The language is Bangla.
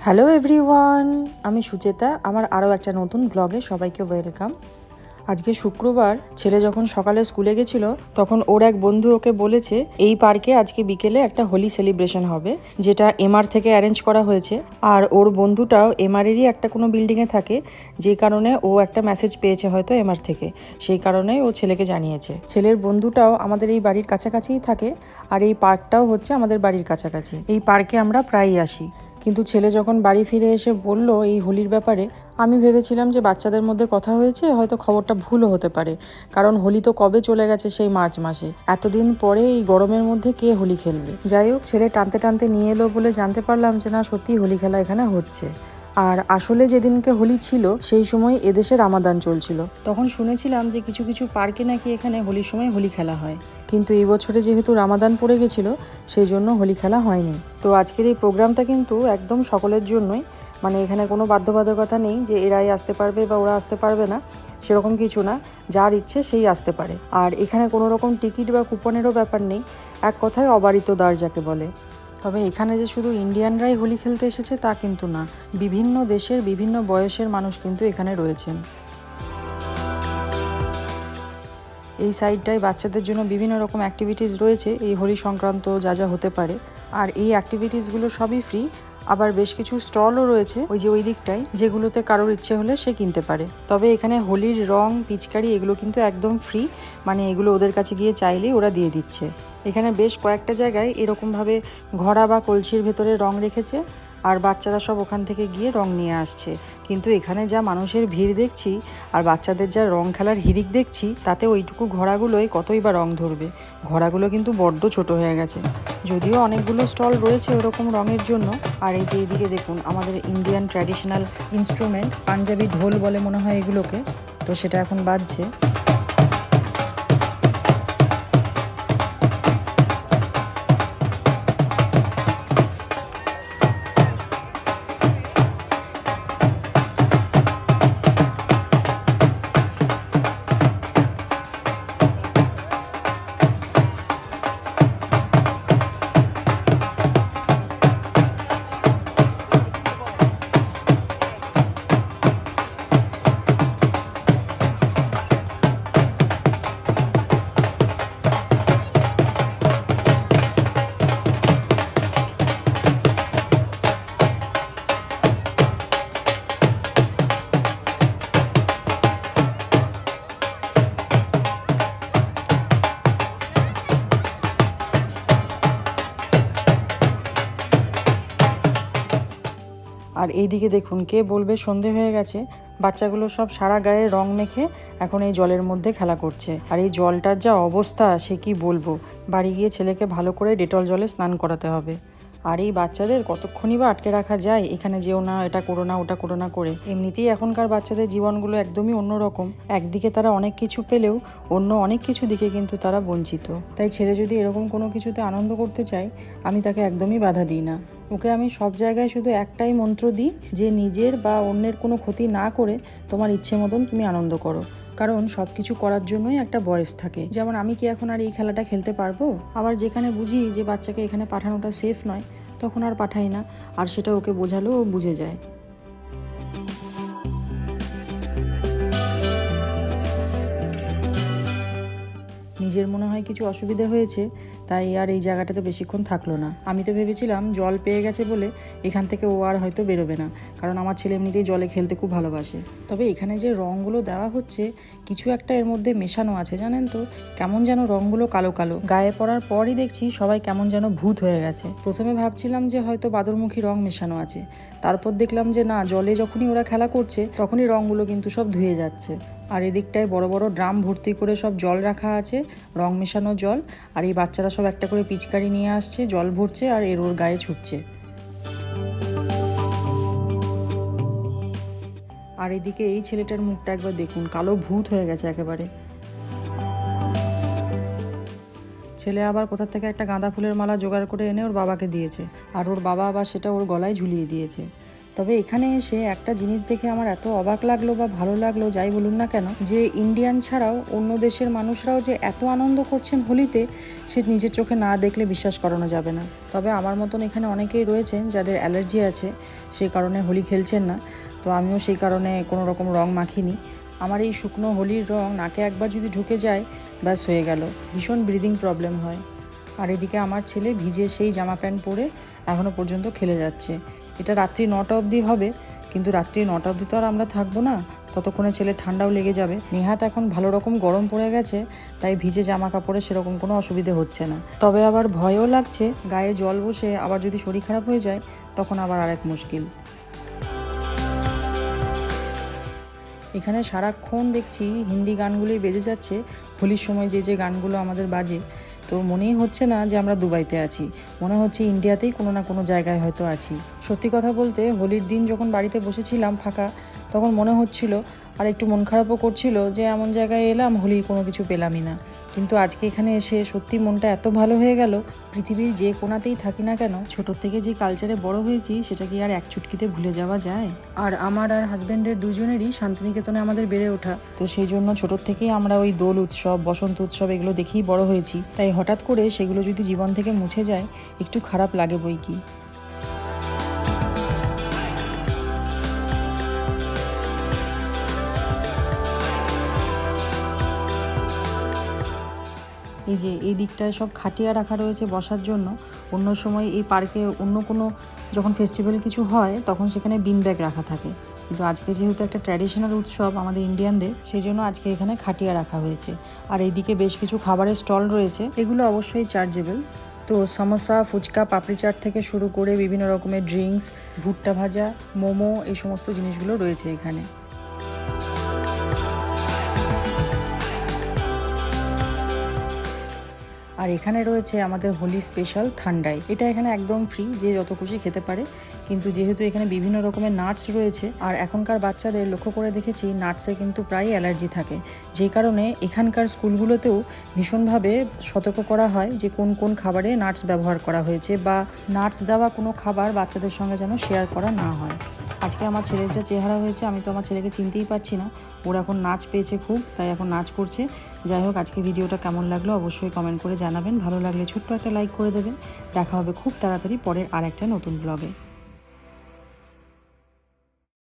হ্যালো এভরিওয়ান, আমি সুচেতা। আমার আরও একটা নতুন ব্লগে সবাইকে ওয়েলকাম। আজকে শুক্রবার। ছেলে যখন সকালে স্কুলে গেছিল তখন ওর এক বন্ধু ওকে বলেছে এই পার্কে আজকে বিকেলে একটা হোলি সেলিব্রেশন হবে, যেটা এমআর থেকে অ্যারেঞ্জ করা হয়েছে। আর ওর বন্ধুটাও এমআরেরই একটা কোনো বিল্ডিংয়ে থাকে, যে কারণে ও একটা মেসেজ পেয়েছে হয়তো এমআর থেকে, সেই কারণে ও ছেলেকে জানিয়েছে। ছেলের বন্ধুটাও আমাদের এই বাড়ির কাছাকাছিই থাকে, আর এই পার্কটাও হচ্ছে আমাদের বাড়ির কাছাকাছি। এই পার্কে আমরা প্রায়ই আসি। কিন্তু ছেলে যখন বাড়ি ফিরে এসে বলল এই হোলির ব্যাপারে, আমি ভেবেছিলাম যে বাচ্চাদের মধ্যে কথা হয়েছে, হয়তো খবরটা ভুলও হতে পারে, কারণ হোলি তো কবে চলে গেছে, সেই মার্চ মাসে। এতদিন পরে এই গরমের মধ্যে কে হোলি খেলবে। যাই হোক, ছেলে টানতে টানতে নিয়ে এলো বলে জানতে পারলাম যে না, সত্যি হোলি খেলা এখানে হচ্ছে। আর আসলে যেদিনকে হোলি ছিল সেই সময় এদেশে রামাদান চলছিল। তখন শুনেছিলাম যে কিছু কিছু পার্কে নাকি এখানে হোলির সময় হোলি খেলা হয়, কিন্তু এই বছরে যেহেতু রামাদান পড়ে গেছিল সেই জন্য হোলি খেলা হয়নি। তো আজকের এই প্রোগ্রামটা কিন্তু একদম সকলের জন্যই, মানে এখানে কোনো বাধ্যবাধকতা নেই যে এরাই আসতে পারবে বা ওরা আসতে পারবে না, সেরকম কিছু না। যার ইচ্ছে সেই আসতে পারে। আর এখানে কোনো রকম টিকিট বা কুপনেরও ব্যাপার নেই, এক কথায় অবারিত দ্বার যাকে বলে। তবে এখানে যে শুধু ইন্ডিয়ানরাই হোলি খেলতে এসেছে তা কিন্তু না, বিভিন্ন দেশের বিভিন্ন বয়সের মানুষ কিন্তু এখানে রয়েছেন। এই সাইডটায় বাচ্চাদের জন্য বিভিন্ন রকম অ্যাক্টিভিটিস রয়েছে এই হোলি সংক্রান্ত যা যা হতে পারে। আর এই অ্যাক্টিভিটিসগুলো সবই ফ্রি। আবার বেশ কিছু স্টলও রয়েছে ওই যে ওই দিকটায়, যেগুলোতে কারোর ইচ্ছে হলে সে কিনতে পারে। তবে এখানে হোলির রং, পিচকারি এগুলো কিন্তু একদম ফ্রি, মানে এগুলো ওদের কাছে গিয়ে চাইলেই ওরা দিয়ে দিচ্ছে। এখানে বেশ কয়েকটা জায়গায় এরকমভাবে ঘড়া বা কলসির ভেতরে রং রেখেছে, আর বাচ্চারা সব ওখান থেকে গিয়ে রং নিয়ে আসছে। কিন্তু এখানে যা মানুষের ভিড় দেখছি আর বাচ্চাদের যা রং খেলার হিড়িক দেখছি, তাতে ওইটুকু ঘোড়াগুলোই কতই বা রং ধরবে। ঘোড়াগুলো কিন্তু বড্ড ছোট হয়ে গেছে। যদিও অনেকগুলো স্টল রয়েছে ওরকম রঙের জন্য। আর এই যে এইদিকে দেখুন, আমাদের ইন্ডিয়ান ট্র্যাডিশনাল ইনস্ট্রুমেন্ট, পাঞ্জাবি ঢোল বলে মনে হয় এগুলোকে, তো সেটা এখন বাজছে। আর এইদিকে দেখুন, কে বলবে সন্ধে হয়ে গেছে, বাচ্চাগুলো সব সারা গায়ে রং মেখে এখন এই জলের মধ্যে খেলা করছে। আর এই জলটার যা অবস্থা সে কি বলবো। বাড়ি গিয়ে ছেলেকে ভালো করে ডেটল জলে স্নান করাতে হবে। আর এই বাচ্চাদের কতক্ষণই বা আটকে রাখা যায় এখানে, যেও না, এটা করো না, ওটা করো না করে। এমনিতেই এখনকার বাচ্চাদের জীবনগুলো একদমই অন্যরকম। একদিকে তারা অনেক কিছু পেলেও অন্য অনেক কিছু দিকে কিন্তু তারা বঞ্চিত। তাই ছেলে যদি এরকম কোনো কিছুতে আনন্দ করতে চায়, আমি তাকে একদমই বাধা দিই না। ওকে আমি সব জায়গায় শুধু একটাই মন্ত্র দিই যে নিজের বা অন্যের কোনো ক্ষতি না করে তোমার ইচ্ছে মতন তুমি আনন্দ করো। কারণ সব কিছু করার জন্যই একটা বয়স থাকে। যেমন আমি কি এখন আর এই খেলাটা খেলতে পারবো? আবার যেখানে বুঝি যে বাচ্চাকে এখানে পাঠানোটা সেফ নয়, তখন আর পাঠাই না। আর সেটা ওকে বোঝালেও ও বুঝে যায়। নিজের মনে হয় কিছু অসুবিধা হয়েছে, তাই আর এই জায়গাটাতে বেশিক্ষণ থাকলো না। আমি তো ভেবেছিলাম জল পেয়ে গেছে বলে এখান থেকে ও আর হয়তো বেরোবে না, কারণ আমার ছেলে এমনিতেই জলে খেলতে খুব ভালোবাসে। তবে এখানে যে রঙগুলো দেওয়া হচ্ছে, কিছু একটা এর মধ্যে মেশানো আছে জানেন তো। কেমন যেন রঙগুলো কালো কালো, গায়ে পড়ার পরই দেখছি সবাই কেমন যেন ভূত হয়ে গেছে। প্রথমে ভাবছিলাম যে হয়তো বাদরমুখী রং মেশানো আছে, তারপর দেখলাম যে না, জলে যখনই ওরা খেলা করছে তখনই রঙগুলো কিন্তু সব ধুয়ে যাচ্ছে। আর এদিকটায় বড় বড় ড্রাম ভর্তি করে সব জল রাখা আছে, রং মেশানো জল। আর এই বাচ্চারা সব একটা করে পিচকারি নিয়ে আসছে, জল ভরছে আর ওর গায়ে ছুটছে। আর এদিকে এই ছেলেটার মুখটা একবার দেখুন, কালো ভূত হয়ে গেছে একেবারে। ছেলে আবার কোথা থেকে একটা গাঁদা ফুলের মালা জোগাড় করে এনে ওর বাবাকে দিয়েছে, আর ওর বাবা আবার সেটা ওর গলায় ঝুলিয়ে দিয়েছে। তবে এখানে এসে একটা জিনিস দেখে আমার এত অবাক লাগলো বা ভালো লাগলো, যাই বলুন না কেন, যে ইন্ডিয়ান ছাড়াও অন্য দেশের মানুষরাও যে এত আনন্দ করছেন হোলিতে, সে নিজের চোখে না দেখলে বিশ্বাস করানো যাবে না। তবে আমার মতন এখানে অনেকেই রয়েছেন যাদের অ্যালার্জি আছে, সেই কারণে হোলি খেলছেন না। তো আমিও সেই কারণে কোনো রকম রং মাখিনি। আমার এই শুকনো হোলির রং নাকে একবার যদি ঢুকে যায়, ব্যাস হয়ে গেল, ভীষণ ব্রিদিং প্রবলেম হয়। আর এদিকে আমার ছেলে ভিজে সেই জামা প্যান্ট পরে এখনও পর্যন্ত খেলে যাচ্ছে। এটা রাত্রি 9টা অবধি হবে, কিন্তু রাত্রি 9টা অবধি তো আর আমরা থাকবো না, ততক্ষণে ছেলে ঠান্ডাও লেগে যাবে। নেহাত এখন ভালো রকম গরম পড়ে গেছে, তাই ভিজে জামা কাপড়ে সেরকম কোনো অসুবিধে হচ্ছে না। তবে আবার ভয়ও লাগছে, গায়ে জল বসে আবার যদি শরীর খারাপ হয়ে যায় তখন আবার আরেক মুশকিল। এখানে সারাক্ষণ দেখছি হিন্দি গানগুলোই বেজে যাচ্ছে। হোলির সময় যে যে গানগুলো আমাদের বাজে, তো মনেই হচ্ছে না যে আমরা দুবাইতে আছি, মনে হচ্ছে ইন্ডিয়াতেই কোনো না কোনো জায়গায় হয়তো আছি। সত্যি কথা বলতে হোলির দিন যখন বাড়িতে বসেছিলাম ফাঁকা, তখন মনে হচ্ছিল আর একটু মন খারাপও করছিল যে এমন জায়গায় এলাম হোলির কোনো কিছু পেলামই না। কিন্তু আজকে এখানে এসে সত্যি মনটা এত ভালো হয়ে গেল। পৃথিবীর যে কোণাতেই থাকি না কেন, ছোটোর থেকে যে কালচারে বড় হয়েছি সেটা কি আর এক চুটকিতে ভুলে যাওয়া যায়? আর আমার আর হাজব্যান্ডের দুজনেরই শান্তিনিকেতনে আমাদের বেড়ে ওঠা, তো সেই জন্য ছোটোর থেকেই আমরা ওই দোল উৎসব, বসন্ত উৎসব এগুলো দেখেই বড় হয়েছি। তাই হঠাৎ করে সেগুলো যদি জীবন থেকে মুছে যায়, একটু খারাপ লাগে বই কি। এই যে এই দিকটায় সব খাটিয়া রাখা রয়েছে বসার জন্য। অন্য সময় এই পার্কে অন্য কোনো যখন ফেস্টিভ্যাল কিছু হয় তখন সেখানে বিন ব্যাগ রাখা থাকে, কিন্তু আজকে যেহেতু একটা ট্র্যাডিশনাল উৎসব আমাদের ইন্ডিয়ানদের, সেই জন্য আজকে এখানে খাটিয়া রাখা হয়েছে। আর এইদিকে বেশ কিছু খাবারের স্টল রয়েছে, এগুলো অবশ্যই চার্জেবল। তো সমোসা, ফুচকা, পাপড়ি চাট থেকে শুরু করে বিভিন্ন রকমের ড্রিঙ্কস, ভুট্টা ভাজা, মোমো, এই সমস্ত জিনিসগুলো রয়েছে এখানে। আর এখানে রয়েছে আমাদের হোলি স্পেশাল ঠান্ডাই। এটা এখানে একদম ফ্রি, যে যত খুশি খেতে পারে। কিন্তু যেহেতু এখানে বিভিন্ন রকমের নাটস রয়েছে, আর এখনকার বাচ্চাদের লক্ষ্য করে দেখেছি নাটসে কিন্তু প্রায় অ্যালার্জি থাকে, যে কারণে এখানকার স্কুলগুলোতেও ভীষণভাবে সতর্ক করা হয় যে কোন কোন খাবারে নাটস ব্যবহার করা হয়েছে, বা নাটস দেওয়া কোনো খাবার বাচ্চাদের সঙ্গে যেন শেয়ার করা না হয়। আজকে আমার ছেলের যা চেহারা হয়েছে, আমি তো আমার ছেলেকে চিনতেই পারছি না। ওর এখন নাচ পেয়েছে খুব, তাই এখন নাচ করছে। যাই হোক, আজকে ভিডিওটা কেমন লাগলো অবশ্যই কমেন্ট করে জানাবেন। ভালো লাগলে ছোট্ট একটা লাইক করে দেবেন। দেখা হবে খুব তাড়াতাড়ি পরের আর একটা নতুন ব্লগে।